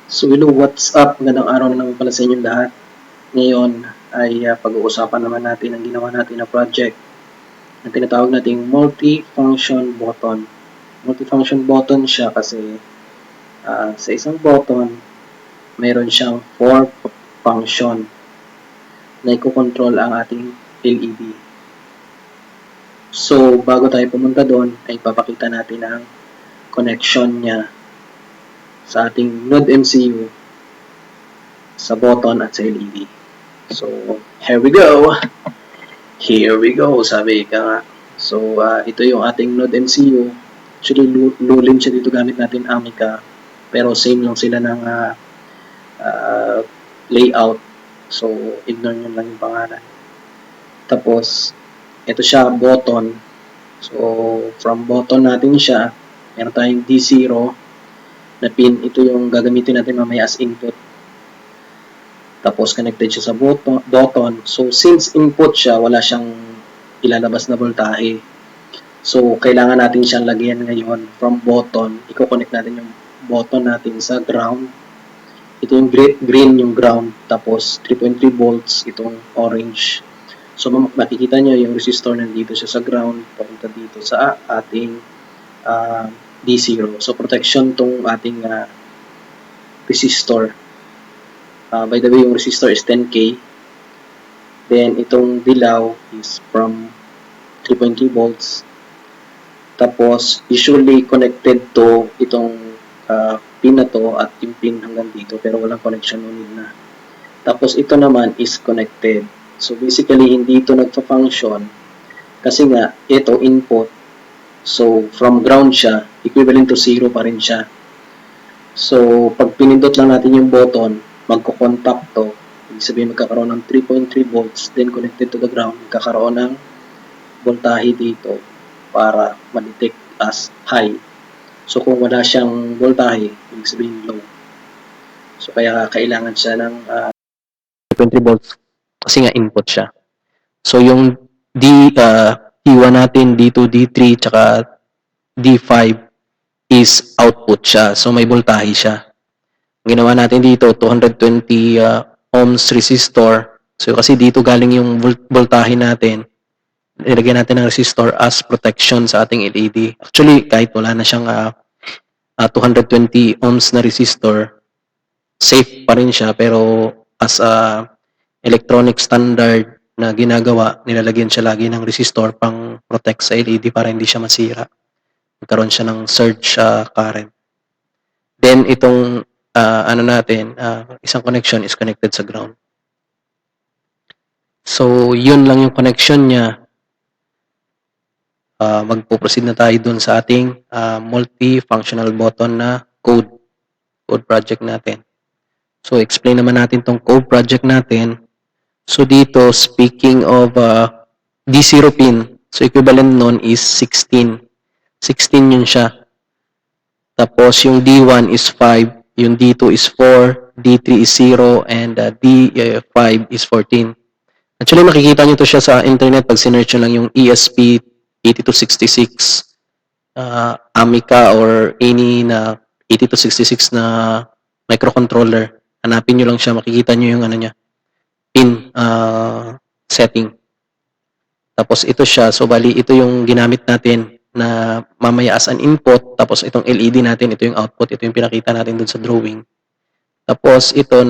So hello, what's up? Magandang araw na naman pala sa inyong lahat. Ngayon ay pag-uusapan naman natin ang ginawa natin na project na tinatawag nating multi-function button. Multi-function button siya kasi sa isang button, mayroon siyang 4 function na i-control ang ating LED. So bago tayo pumunta doon, ay papakita natin ang connection niya sa ating Node MCU sa button at sa LED. So, here we go! Here we go, sabi ka nga. So, ito yung ating Node MCU. Actually, Lulin siya dito gamit natin Amica. Pero same lang sila ng layout. So, ignore nyo lang yung pangalan. Tapos, ito siya, button. So, from button natin siya, meron tayong D0 na pin. Ito yung gagamitin natin mamaya as input. Tapos connected siya sa button. So since input siya, wala siyang ilalabas na voltahe. So kailangan natin siyang lagyan ngayon from button. I-connect natin yung button natin sa ground. Ito yung green yung ground. Tapos 3.3 volts itong orange. So makikita nyo yung resistor nandito siya sa ground. Papunta dito sa ating D0. So protection tong ating resistor. By the way, yung resistor is 10K. Then, itong dilaw is from 3.3 volts. Tapos, usually connected to itong pin na to at yung pin hanggang dito. Pero walang connection unit na. Tapos, ito naman is connected. So, basically, hindi ito nagpa-function. Kasi nga, ito input. So, from ground siya, equivalent to 0 pa rin siya. So, pag pinindot lang natin yung button, magko-contact to. Ibig sabihin magkakaroon ng 3.3 volts, then connected to the ground, magkakaroon ng voltahe dito para ma-detect as high. So kung wala siyang voltahe, ibig sabihin low. So kaya kailangan siya ng 3.3 volts kasi nga input siya. So yung D1 natin, D2, D3, tsaka D5 is output siya. So may voltahe siya. Ginawa natin dito 220 ohms resistor. So kasi dito galing yung voltahe natin, ilagyan natin ng resistor as protection sa ating LED. Actually, kahit wala na siyang 220 ohms na resistor, safe pa rin siya, pero as a electronic standard na ginagawa, nilalagyan siya lagi ng resistor pang protect sa LED para hindi siya masira. Magkaroon siya ng surge current. Then itong isang connection is connected sa ground. So, yun lang yung connection niya. Magpo-proceed na tayo dun sa ating multi-functional button na code project natin. So, explain naman natin tong code project natin. So, dito, speaking of D0 pin, so equivalent nun is 16. 16 yun siya. Tapos, yung D1 is 5, yung D2 is 4, D3 is 0, and D5 is 14. Actually, makikita nyo to siya sa internet pag sinearch nyo lang yung ESP8266 Amica or any na 8266 na microcontroller. Hanapin nyo lang siya, makikita nyo yung niya, pin setting. Tapos ito siya, so bali ito yung ginamit natin na mamaya as an input, tapos itong LED natin, ito yung output, ito yung pinakita natin dun sa drawing. Tapos ito,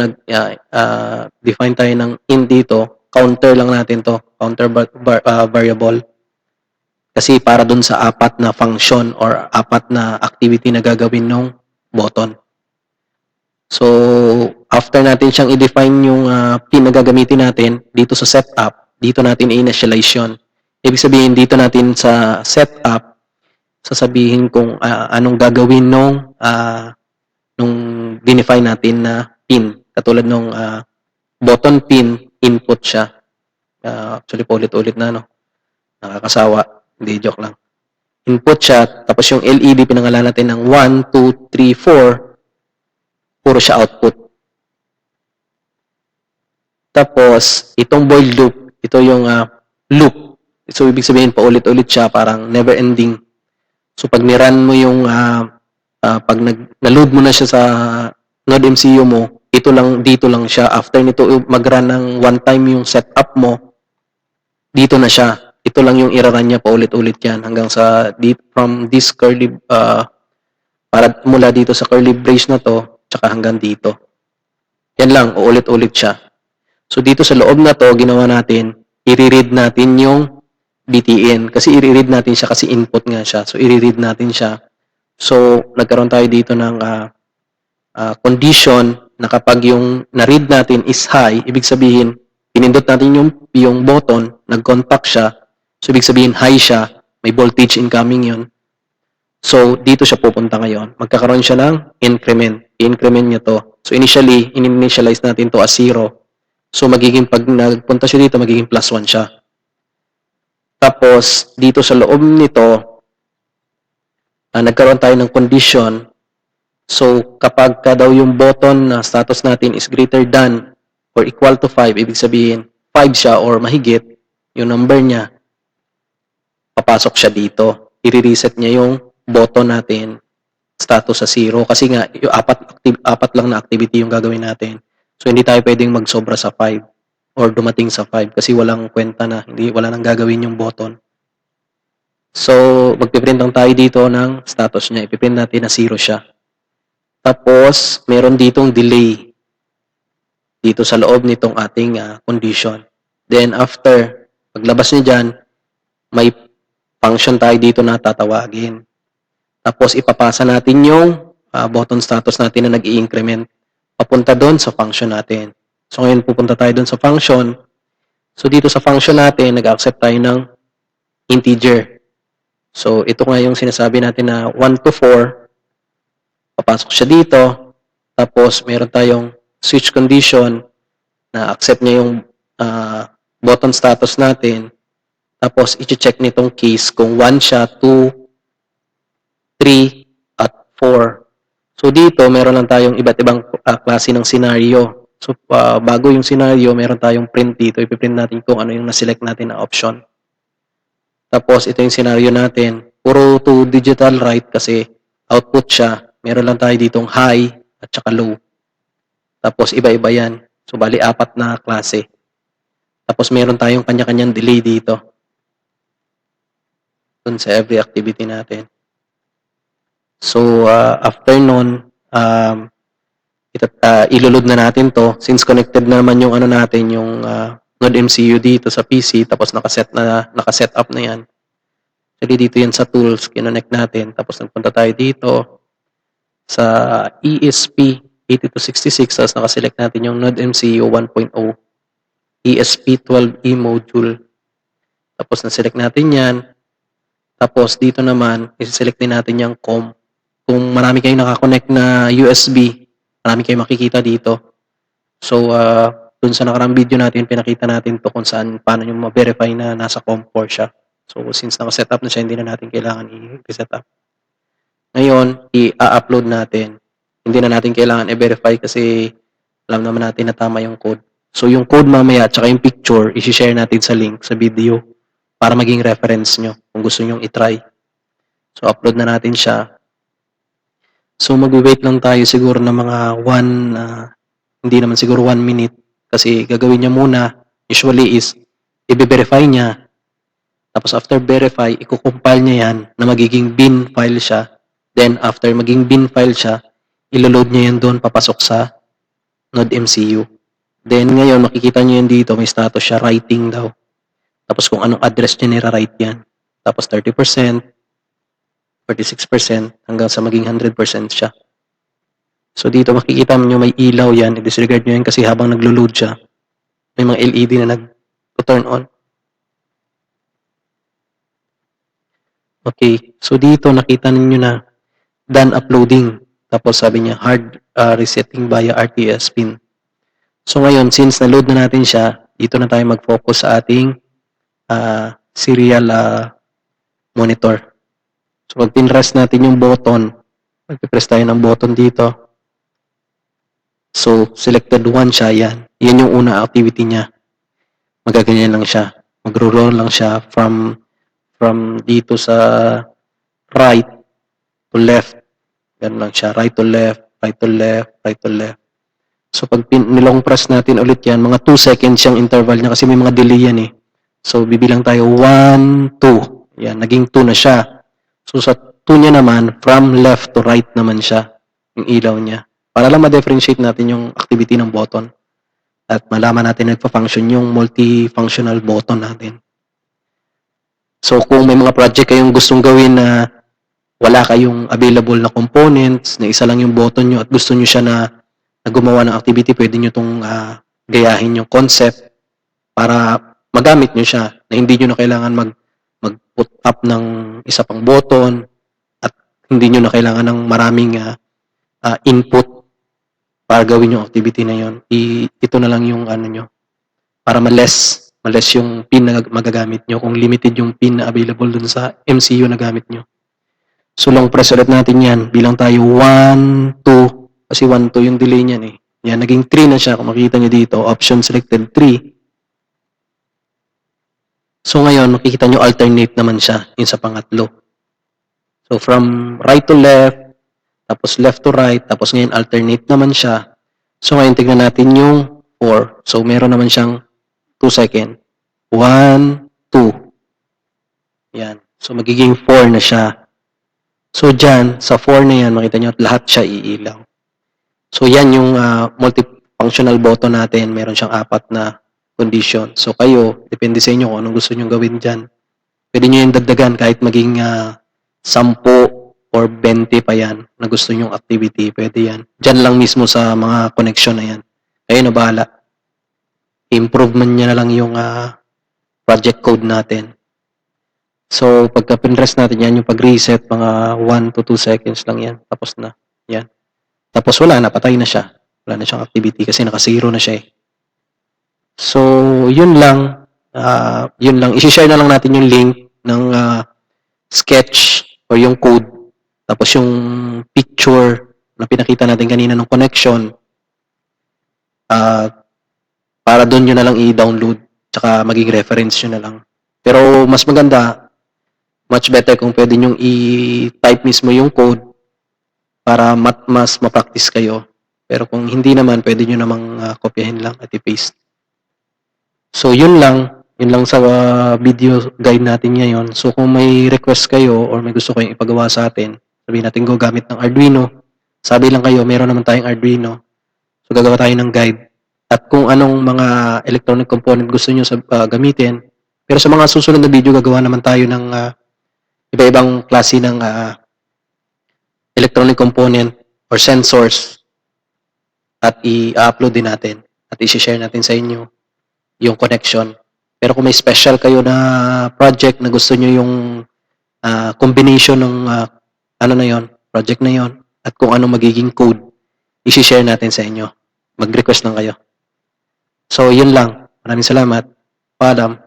define tayo ng in dito, counter lang natin to, counter variable. Kasi para dun sa 4 na function or 4 na activity na gagawin ng button. So, after natin siyang i-define yung pin na gagamitin natin dito sa setup, dito natin i-initialize yun. Ibig sabihin, dito natin sa setup, sasabihin kung anong gagawin nung dinefine natin na pin. Katulad nung button pin, input siya. Actually, paulit-ulit na, no? Nakakasawa. Hindi, joke lang. Input siya, tapos yung LED, pinangalan natin ng 1, 2, 3, 4. Puro siya output. Tapos, itong void loop, ito yung loop. So, ibig sabihin, paulit-ulit siya, parang never-ending. So, pag nirun mo yung, pag na-load mo na siya sa Node MCU mo, dito lang siya. After nito mag-run ng one time yung setup mo, dito na siya. Ito lang yung ira-run niya paulit-ulit yan hanggang sa from this curly para mula dito sa curly brace na to tsaka hanggang dito. Yan lang, uulit-ulit siya. So dito sa loob na to, ginawa natin, i-read natin yung BTN kasi i-read natin siya kasi input nga siya. So i-read natin siya. So nagkaroon tayo dito ng condition na kapag yung na-read natin is high, ibig sabihin, pinindot natin yung button, nag-contact siya, so ibig sabihin high siya, may voltage incoming yun. So, dito siya pupunta ngayon. Magkakaroon siya ng increment. I-increment niya to. So, initially, in-initialize natin to as 0. So, pag nagpunta siya dito, magiging plus 1 siya. Tapos, dito sa loob nito, nagkaroon tayo ng condition. So, kapag daw yung button na status natin is greater than or equal to 5, ibig sabihin 5 siya or mahigit, yung number niya, papasok siya dito. I-reset niya yung button natin status sa 0 kasi nga yung apat lang na activity yung gagawin natin. So, hindi tayo pwedeng magsobra sa 5 or dumating sa 5 kasi walang kwenta na, wala nang gagawin yung button. So, magpiprint lang tayo dito ng status niya. Ipiprint natin na 0 siya. Tapos, meron ditong delay dito sa loob nitong ating condition. Then, after, paglabas niya dyan, may function tayo dito na tatawagin. Tapos, ipapasa natin yung button status natin na nag-i-increment papunta doon sa function natin. So, ngayon pupunta tayo doon sa function. So, dito sa function natin, nag-accept tayo ng integer. So, ito nga yung sinasabi natin na 1 to 4, papasok siya dito, tapos meron tayong switch condition na accept niya yung button status natin, tapos i-check nitong case kung 1 siya, 2, 3, at 4. So dito, meron lang tayong iba't ibang klase ng scenario. So bago yung scenario, meron tayong print dito. Ipiprint natin kung ano yung na-select natin na option. Tapos ito yung scenario natin. Puro to digital write kasi output siya. Meron lang tayo ditong high at saka low. Tapos iba-iba yan. So bali 4 na klase. Tapos meron tayong kanya-kanyang delay dito. Dun sa every activity natin. So after nun, iloload na natin to. Since connected na naman yung ano natin, yung Node MCU dito sa PC, tapos nakaset up na yan. Actually, dito yan sa tools, kinonect natin. Tapos nagpunta tayo dito sa ESP8266, tapos nakaselect natin yung Node MCU 1.0 ESP12E module. Tapos naselect natin yan. Tapos dito naman, isi-select din natin yung COM. Kung marami kayong nakakonect na USB, marami kayong makikita dito. So, dun sa nakarang video natin, pinakita natin to kung saan, paano nyo ma-verify na nasa COM4 siya. So, since naka-set up na siya, hindi na natin kailangan i-reset up. Ngayon, i-upload natin. Hindi na natin kailangan i-verify kasi alam naman natin na tama yung code. So, yung code mamaya at saka yung picture, isi-share natin sa link sa video para maging reference nyo kung gusto nyo i-try. So, upload na natin siya. So, mag-wait lang tayo siguro ng mga hindi naman siguro 1 minute kasi gagawin niya muna, usually is, i-verify niya. Tapos after verify, i-compile niya yan na magiging bin file siya. Then, after maging bin file siya, ilo-load niya yan doon, papasok sa Node MCU. Then, ngayon, makikita niyo yan dito, may status siya, writing daw. Tapos kung anong address niya nira-write yan. Tapos 30%, 46%, hanggang sa maging 100% siya. So dito makikita niyo may ilaw yan. I-disregard nyo yan kasi habang naglo-load siya, may mga LED na nag-turn on. Okay, so dito nakita ninyo na done uploading. Tapos sabi niya hard resetting via RTS pin. So ngayon, since na-load na natin siya, dito na tayo mag-focus sa ating serial monitor. So pag pinrest natin yung button, mag-press tayo ng button dito. So, selected 1 siya, yan. Yan yung una activity niya. Magaganyan lang siya. Magro-roll lang siya from dito sa right to left. Ganun lang siya, right to left, right to left, right to left. So pag nilong press natin ulit yan, mga 2 seconds yung interval niya kasi may mga delay yan eh. So bibilang tayo 1, 2. Yan, naging 2 na siya. So sa 2 niya naman, from left to right naman siya, yung ilaw niya. Para lang ma-differentiate natin yung activity ng button at malaman natin nagpa-function yung multifunctional button natin. So kung may mga project kayong gustong gawin na wala kayong available na components, na isa lang yung button nyo at gusto nyo siya na gumawa ng activity, pwede nyo itong gayahin yung concept para magamit nyo siya na hindi nyo na kailangan mag-put up ng isa pang button at hindi nyo na kailangan ng maraming input para gawin yung activity na yun. Ito na lang yung ano nyo para ma-less yung pin na magagamit nyo kung limited yung pin na available dun sa MCU na gamit nyo. So long press ulit natin yan. Bilang tayo 1, 2. Kasi 1, 2 yung delay niyan eh. Yan, naging 3 na siya. Kung makikita nyo dito, option selected 3. So ngayon, makikita nyo alternate naman siya yung sa pangatlo. So from right to left, tapos left to right, tapos ngayon alternate naman siya. So ngayon, tignan natin yung 4. So meron naman siyang 2 second. 1, 2. Yan. So magiging 4 na siya. So dyan, sa 4 na yan, makita nyo, lahat siya iilaw. So yan yung multifunctional button natin. Meron siyang 4 na condition. So kayo, depende sa inyo kung anong gusto nyo gawin dyan. Pwede nyo yung dagdagan kahit maging 10 or 20 pa yan na gusto nyong activity. Pwede yan. Dyan lang mismo sa mga connection na yan. Kayo na bahala. Improvement niya na lang yung project code natin. So, pagka pinrest natin yan, yung pag-reset, mga 1 to 2 seconds lang yan. Tapos na. Yan. Tapos wala na, patay na siya. Wala na siyang activity kasi naka-zero na siya eh. So, yun lang. Yun lang. I-share na lang natin yung link ng sketch or yung code. Tapos yung picture na pinakita natin kanina ng connection. Para doon nyo na lang i-download. Tsaka maging reference nyo na lang. Pero mas maganda, much better kung pwede nyo i-type mismo yung code para mas ma-practice kayo. Pero kung hindi naman, pwede nyo namang kopyahin lang at i-paste. So, yun lang. Yun lang sa video guide natin ngayon. So, kung may request kayo or may gusto kayong ipagawa sa atin, sabihin natin go gamit ng Arduino. Sabi lang kayo, meron naman tayong Arduino. So, gagawa tayo ng guide. At kung anong mga electronic component gusto nyo gamitin. Pero sa mga susunod na video, gagawa naman tayo ng iba-ibang klase ng electronic component or sensors at i-upload din natin at i-share natin sa inyo yung connection. Pero kung may special kayo na project na gusto nyo yung combination ng ano na yon, project na yon at kung ano magiging code, i-share natin sa inyo. Mag-request lang kayo. So, yun lang. Maraming salamat. Paalam.